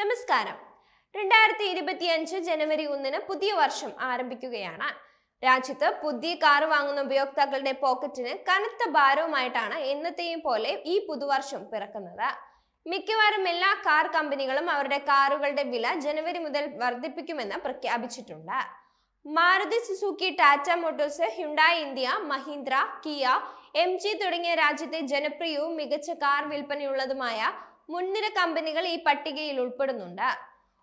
നമസ്കാരം. 2025 ജനുവരി 1-ന് പുതിയ വർഷം ആരംഭിക്കുകയാണ്. രാജ്യത്ത് പുതിയ കാർ വാങ്ങുന്ന ഉപയോക്താക്കളുടെ പോക്കറ്റിന് കനത്ത ഭാരവുമായിട്ടാണ് എന്നത്തെയും പോലെ ഈ പുതുവർഷം പിറക്കുന്നത്. മിക്കവാറും എല്ലാ കാർ കമ്പനികളും അവരുടെ കാറുകളുടെ വില ജനുവരി മുതൽ വർദ്ധിപ്പിക്കുമെന്ന് പ്രഖ്യാപിച്ചിട്ടുണ്ട്. Maruti Suzuki, Tata Motors, Hyundai India, Mahindra, Kia, MG തുടങ്ങിയ രാജ്യത്തെ ജനപ്രിയവും മികച്ച കാർ വിൽപ്പനയുള്ളതുമായ മുൻനിര കമ്പനികൾ ഈ പട്ടികയിൽ ഉൾപ്പെടുന്നുണ്ട്.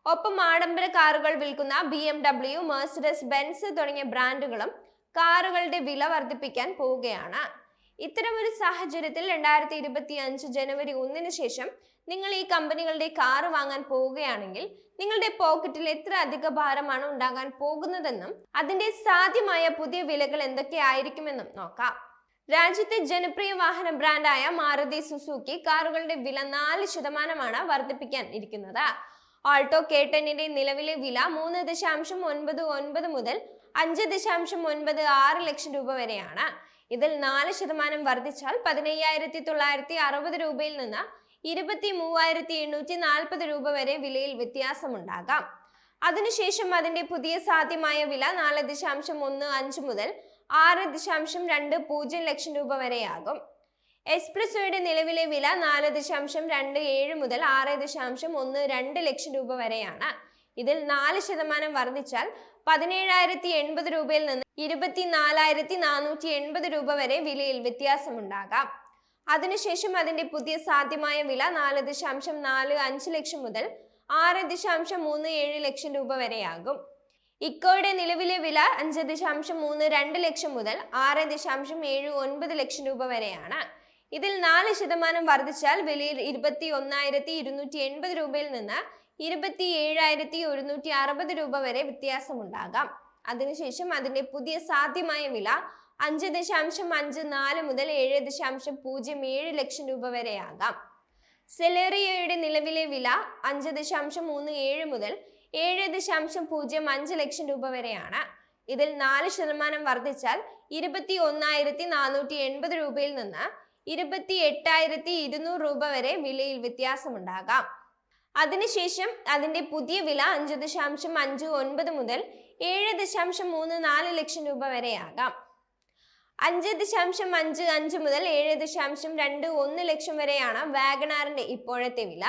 ഒപ്പം ആഡംബര കാറുകൾ വിൽക്കുന്ന BMW, മെഴ്സിഡസ് ബെൻസ് തുടങ്ങിയ ബ്രാൻഡുകളും കാറുകളുടെ വില വർദ്ധിപ്പിക്കാൻ പോവുകയാണ്. ഇത്തരമൊരു സാഹചര്യത്തിൽ 2025 ജനുവരി 1-ന് ശേഷം നിങ്ങൾ ഈ കമ്പനികളുടെ കാർ വാങ്ങാൻ പോവുകയാണെങ്കിൽ നിങ്ങളുടെ പോക്കറ്റിൽ എത്ര അധിക ഭാരമാണ് ഉണ്ടാകാൻ പോകുന്നതെന്നും അതിന്റെ സാധ്യമായ പുതിയ വിലകൾ എന്തൊക്കെയായിരിക്കുമെന്നും നോക്കാം. രാജ്യത്തെ ജനപ്രിയ വാഹന ബ്രാൻഡായ മാരുതി സുസുക്കി കാറുകളുടെ വില 4% വർദ്ധിപ്പിക്കാൻ ഇരിക്കുന്നത്. ആൾട്ടോ K10-ന്റെ നിലവിലെ വില 3.99 മുതൽ 5.96 ലക്ഷം രൂപ വരെയാണ്. ഇതിൽ 4% വർദ്ധിച്ചാൽ 15,960 രൂപയിൽ നിന്ന് 23,840 രൂപ വരെ വിലയിൽ വ്യത്യാസമുണ്ടാകാം. അതിനുശേഷം അതിന്റെ പുതിയ സാധ്യമായ വില 4.15 മുതൽ 6.20 ലക്ഷം രൂപ വരെയാകും. എക്സ്പ്രസോയുടെ നിലവിലെ വില 4.27 മുതൽ 6.12 ലക്ഷം രൂപ വരെയാണ്. ഇതിൽ 4% വർദ്ധിച്ചാൽ 17,080 രൂപയിൽ നിന്ന് 24,480 രൂപ വരെ വിലയിൽ വ്യത്യാസമുണ്ടാകാം. അതിനുശേഷം അതിന്റെ പുതിയ സാധ്യമായ വില 4.45 ലക്ഷം മുതൽ 6.37 ലക്ഷം രൂപ വരെയാകും. ഇക്കോയുടെ നിലവിലെ വില 5.32 ലക്ഷം മുതൽ 6.79 ലക്ഷം രൂപ വരെയാണ്. ഇതിൽ 4% വർദ്ധിച്ചാൽ വിലയിൽ 21,280 രൂപയിൽ നിന്ന് 27,160 രൂപ വരെ വ്യത്യാസമുണ്ടാകാം. അതിനുശേഷം അതിന്റെ പുതിയ സാധ്യമായ വില 5.54 മുതൽ 7.07 ലക്ഷം രൂപ വരെയാകാം. സെലേറിയയുടെ നിലവിലെ വില 5.37 മുതൽ 7.05 ലക്ഷം രൂപ വരെയാണ്. ഇതിൽ 4% വർദ്ധിച്ചാൽ 21,480 രൂപയിൽ നിന്ന് 28,200 രൂപ വരെ വിലയിൽ വ്യത്യാസമുണ്ടാകാം. അതിനുശേഷം അതിന്റെ പുതിയ വില 5.59 മുതൽ 7.34 ലക്ഷം രൂപ വരെയാകാം. 5.55 മുതൽ 7.21 ലക്ഷം വരെയാണ് വാഗണാറിന്റെ ഇപ്പോഴത്തെ വില.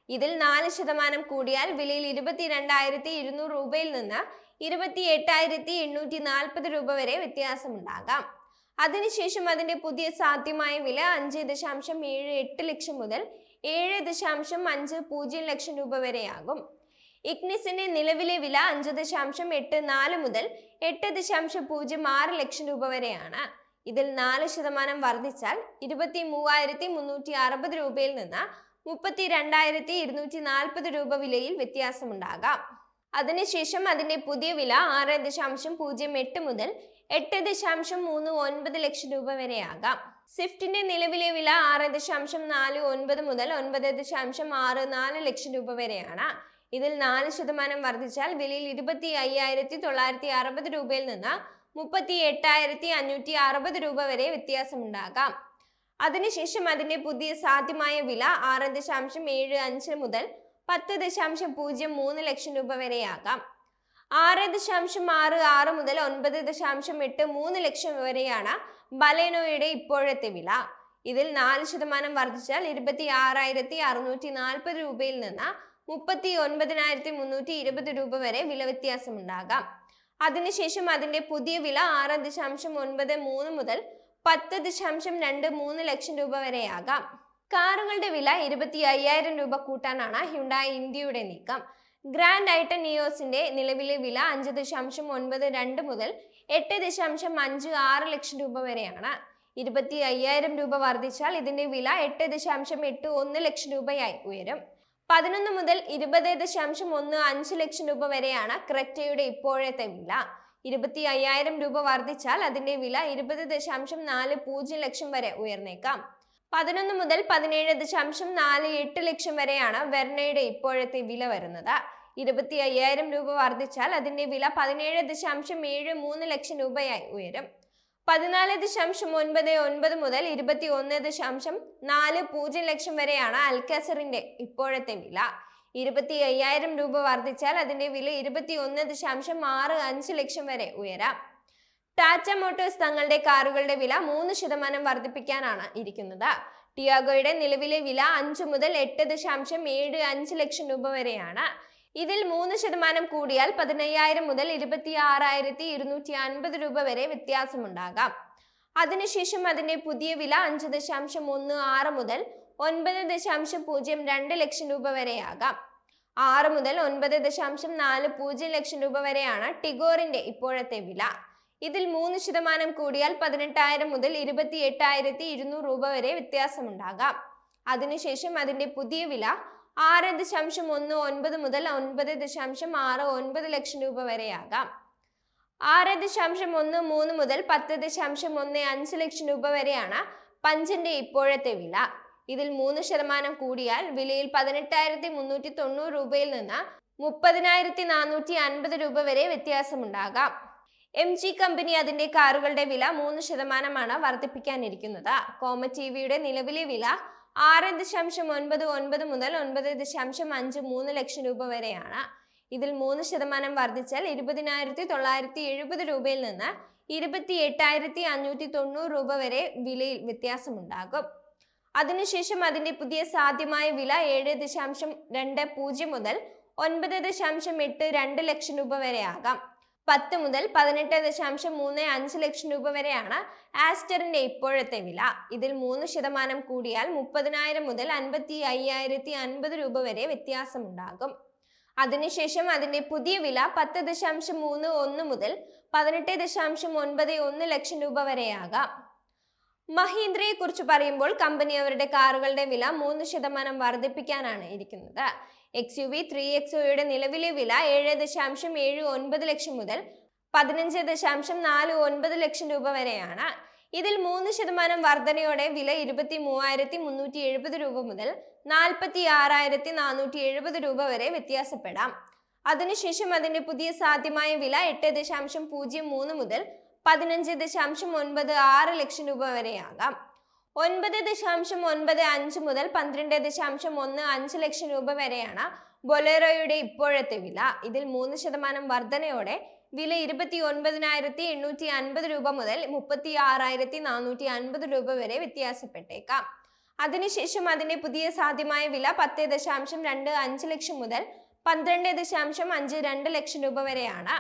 ഇതിൽ 4% കൂടിയാൽ വിലയിൽ 22,200 രൂപയിൽ നിന്ന് 28,840 രൂപ വരെ വ്യത്യാസമുണ്ടാകാം. അതിനുശേഷം അതിന്റെ പുതിയ സാധ്യമായ വില 5.78 ലക്ഷം മുതൽ 7.50 ലക്ഷം രൂപ വരെയാകും. ഇഗ്നിസിന്റെ നിലവിലെ വില 5.84 മുതൽ 8.06 ലക്ഷം രൂപ വരെയാണ്. ഇതിൽ 4% വർദ്ധിച്ചാൽ 23,360 രൂപയിൽ നിന്ന് 32,240 രൂപ വിലയിൽ വ്യത്യാസമുണ്ടാകാം. അതിനുശേഷം അതിന്റെ പുതിയ വില 6.08 മുതൽ 8.39 ലക്ഷം രൂപ വരെയാകാം. സ്വിഫ്റ്റിന്റെ നിലവിലെ വില 6.49 മുതൽ 9.64 ലക്ഷം രൂപ വരെയാണ്. ഇതിൽ 4% വർദ്ധിച്ചാൽ വിലയിൽ 25,960 രൂപയിൽ നിന്ന് 38,560 രൂപ വരെ വ്യത്യാസമുണ്ടാകാം. അതിനുശേഷം അതിന്റെ പുതിയ സാധ്യമായ വില 6.75 മുതൽ 10.03 ലക്ഷം രൂപ വരെയാകാം. 6.66 മുതൽ 9.83 ലക്ഷം വരെയാണ് ബലേനോയുടെ ഇപ്പോഴത്തെ വില. ഇതിൽ 4% വർദ്ധിച്ചാൽ 26,640 രൂപയിൽ നിന്ന് 39,320 രൂപ വരെ വില വ്യത്യാസമുണ്ടാകാം. അതിനുശേഷം അതിന്റെ പുതിയ വില 6.93 മുതൽ 10.23 ലക്ഷം രൂപ വരെയാകാം. കാറുകളുടെ വില 25,000 രൂപ കൂട്ടാനാണ് ഹ്യുണ്ടായി ഇന്ത്യയുടെ നീക്കം. ഗ്രാൻഡ് ഐട്ടൺ നിയോസിന്റെ നിലവിലെ വില 5.92 മുതൽ 8.56 ലക്ഷം രൂപ വരെയാണ്. 25,000 രൂപ വർദ്ധിച്ചാൽ ഇതിന്റെ വില 8.81 ലക്ഷം രൂപയായി ഉയരും. 11 മുതൽ 20.15 ലക്ഷം രൂപ വരെയാണ് ക്രെറ്റയുടെ ഇപ്പോഴത്തെ വില. 25,000 രൂപ വർദ്ധിച്ചാൽ അതിന്റെ വില 20.40 ലക്ഷം വരെ ഉയർന്നേക്കാം. 11 മുതൽ 17.48 ലക്ഷം വരെയാണ് വെർണയുടെ ഇപ്പോഴത്തെ വില വരുന്നത്. 25,000 രൂപ വർദ്ധിച്ചാൽ അതിന്റെ വില 17.73 ലക്ഷം രൂപയായി ഉയരും. 14.99 മുതൽ 21.40 ലക്ഷം വരെയാണ് അൽക്കാസറിന്റെ ഇപ്പോഴത്തെ വില. 25,000 രൂപ വർദ്ധിച്ചാൽ അതിന്റെ വില 21.65 ലക്ഷം വരെ ഉയരാം. ടാറ്റ മോട്ടോഴ്സ് തങ്ങളുടെ കാറുകളുടെ വില 3% വർദ്ധിപ്പിക്കാനാണ് ഇരിക്കുന്നത്. ടിയാഗോയുടെ നിലവിലെ വില 5 മുതൽ 8.75 ലക്ഷം രൂപ വരെയാണ്. ഇതിൽ 3% കൂടിയാൽ 15,000 മുതൽ 26,250 രൂപ വരെ വ്യത്യാസമുണ്ടാകാം. അതിനുശേഷം അതിന്റെ പുതിയ വില 5.16 മുതൽ 9.02 ലക്ഷം രൂപ വരെയാകാം. 6 മുതൽ 9.40 ലക്ഷം രൂപ വരെയാണ് ടിഗോറിന്റെ ഇപ്പോഴത്തെ വില. ഇതിൽ 3% കൂടിയാൽ 18,000 മുതൽ 28,200 രൂപ വരെ വ്യത്യാസമുണ്ടാകാം. അതിനുശേഷം അതിന്റെ പുതിയ വില 6.19 മുതൽ 9.69 ലക്ഷം രൂപ വരെയാകാം. 6.13 മുതൽ 10.15 ലക്ഷം രൂപ വരെയാണ് പഞ്ചിന്റെ ഇപ്പോഴത്തെ വില. ഇതിൽ 3% കൂടിയാൽ വിലയിൽ 18,390 രൂപയിൽ നിന്ന് 30,450 രൂപ വരെ വ്യത്യാസമുണ്ടാകാം. MG കമ്പനി അതിന്റെ കാറുകളുടെ വില 3% വർദ്ധിപ്പിക്കാനിരിക്കുന്നത്. കോമറ്റ് ടിവിയുടെ നിലവിലെ വില 6.99 മുതൽ 9.53 ലക്ഷം രൂപ വരെയാണ്. ഇതിൽ 3% വർദ്ധിച്ചാൽ 20,970 രൂപയിൽ നിന്ന് 28,590 രൂപ വരെ വിലയിൽ വ്യത്യാസമുണ്ടാകും. അതിനുശേഷം അതിന്റെ പുതിയ സാധ്യമായ വില 7.20 മുതൽ 9.82 ലക്ഷം രൂപ വരെയാകാം. 10 മുതൽ 18.35 ലക്ഷം രൂപ വരെയാണ് ആസ്റ്ററിന്റെ ഇപ്പോഴത്തെ വില. ഇതിൽ 3% കൂടിയാൽ 30,000 മുതൽ 55,050 രൂപ വരെ വ്യത്യാസമുണ്ടാകും. അതിനുശേഷം അതിന്റെ പുതിയ വില 10.31 മുതൽ 18.91 ലക്ഷം രൂപ വരെയാകാം. മഹീന്ദ്രയെ കുറിച്ച് പറയുമ്പോൾ കമ്പനി അവരുടെ കാറുകളുടെ വില 3% വർദ്ധിപ്പിക്കാനാണ് ഇരിക്കുന്നത്. XUV 3XOയുടെ നിലവിലെ വില 7.79 ലക്ഷം മുതൽ 15.49 ലക്ഷം രൂപ വരെയാണ്. ഇതിൽ 3% വർധനയോടെ വില 23,370 രൂപ മുതൽ 46,470 രൂപ വരെ വ്യത്യാസപ്പെടാം. അതിനുശേഷം അതിന്റെ പുതിയ സാധ്യമായ വില 8.03 മുതൽ 15.96 ലക്ഷം രൂപ വരെയാകാം. 9.95 മുതൽ 12.15 ലക്ഷം രൂപ വരെയാണ് ബൊലേറോയുടെ ഇപ്പോഴത്തെ വില. ഇതിൽ 3% വർധനയോടെ വില 29,850 രൂപ മുതൽ 36,450 രൂപ വരെ വ്യത്യാസപ്പെട്ടേക്കാം. അതിനുശേഷം അതിന്റെ പുതിയ സാധ്യമായ വില 10.25 ലക്ഷം മുതൽ 12.52 ലക്ഷം രൂപ വരെയാണ്.